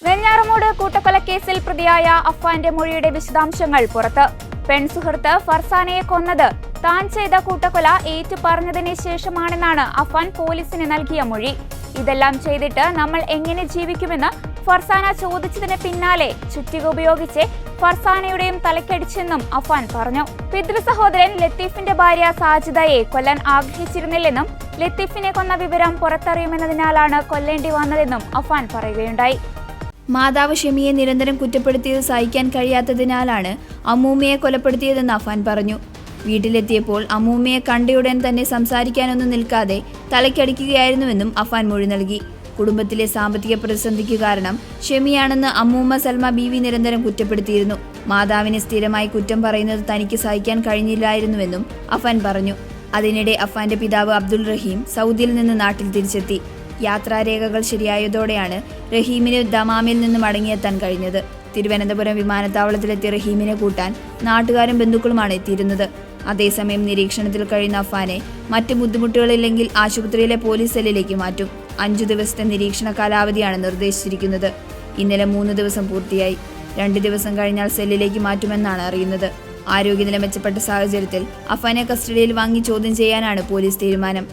വെഞ്ഞാറമൂട് കൂട്ടക്കൊലക്കേസിൽ പ്രതിയായ അഫ്വാന്റെ മൊഴിയുടെ വിശദാംശങ്ങൾ പുറത്ത്. പെൺസുഹൃത്ത് ഫർസാനയെ കൊന്നത് താൻ ചെയ്ത കൂട്ടക്കൊല ഏറ്റുപറഞ്ഞതിന് ശേഷമാണെന്നാണ് അഫ്വാൻ പോലീസിന് നൽകിയ മൊഴി. ഇതെല്ലാം ചെയ്തിട്ട് നമ്മൾ എങ്ങനെ ജീവിക്കുമെന്ന് ഫർസാന ചോദിച്ചതിന് പിന്നാലെ ചുറ്റിക ഉപയോഗിച്ച് ഫർസാനയുടെയും തലക്കടിച്ചെന്നും അഫ്വാൻ പറഞ്ഞു. പിതൃ സഹോദരൻ ലത്തീഫിന്റെ ഭാര്യ സാജിദയെ കൊല്ലാൻ ആഗ്രഹിച്ചിരുന്നില്ലെന്നും ലത്തീഫിനെ കൊന്ന വിവരം പുറത്തറിയുമെന്നതിനാലാണ് കൊല്ലേണ്ടി വന്നതെന്നും അഫ്വാൻ പറയുകയുണ്ടായി. മാതാവ് ഷെമിയെ നിരന്തരം കുറ്റപ്പെടുത്തിയത് സഹിക്കാൻ കഴിയാത്തതിനാലാണ് അമ്മൂമ്മയെ കൊലപ്പെടുത്തിയതെന്ന് അഫ്വാൻ പറഞ്ഞു. വീട്ടിലെത്തിയപ്പോൾ അമ്മൂമ്മയെ കണ്ടയുടൻ തന്നെ സംസാരിക്കാനൊന്നും നിൽക്കാതെ തലയ്ക്കടിക്കുകയായിരുന്നുവെന്നും അഫ്വാൻ മൊഴി നൽകി. കുടുംബത്തിലെ സാമ്പത്തിക പ്രതിസന്ധിക്ക് കാരണം ഷെമിയാണെന്ന് അമ്മൂമ്മ സൽമ ബീവി നിരന്തരം കുറ്റപ്പെടുത്തിയിരുന്നു. മാതാവിനെ സ്ഥിരമായി കുറ്റം പറയുന്നത് തനിക്ക് സഹിക്കാൻ കഴിഞ്ഞില്ലായിരുന്നുവെന്നും അഫ്വാൻ പറഞ്ഞു. അതിനിടെ അഫ്വാന്റെ പിതാവ് അബ്ദുൾ റഹീം സൗദിയിൽ നിന്ന് നാട്ടിൽ തിരിച്ചെത്തി. യാത്രാരേഖകൾ ശരിയായതോടെയാണ് റഹീമിന് ദമാമിൽ നിന്ന് മടങ്ങിയെത്താൻ കഴിഞ്ഞത്. തിരുവനന്തപുരം വിമാനത്താവളത്തിലെത്തിയ റഹീമിനെ കൂട്ടാൻ നാട്ടുകാരും ബന്ധുക്കളുമാണ് എത്തിയിരുന്നത്. അതേസമയം നിരീക്ഷണത്തിൽ കഴിയുന്ന അഫ്വാനെ മറ്റ് ബുദ്ധിമുട്ടുകളില്ലെങ്കിൽ ആശുപത്രിയിലെ പോലീസ് സെല്ലിലേക്ക് മാറ്റും. 5 ദിവസത്തെ നിരീക്ഷണ കാലാവധിയാണ് നിർദ്ദേശിച്ചിരിക്കുന്നത്. ഇന്നലെ 3 ദിവസം പൂർത്തിയായി. 2 ദിവസം കഴിഞ്ഞാൽ സെല്ലിലേക്ക് മാറ്റുമെന്നാണ് അറിയുന്നത്. ആരോഗ്യനില മെച്ചപ്പെട്ട സാഹചര്യത്തിൽ അഫ്വാനെ കസ്റ്റഡിയിൽ വാങ്ങി ചോദ്യം ചെയ്യാനാണ് പോലീസ് തീരുമാനം.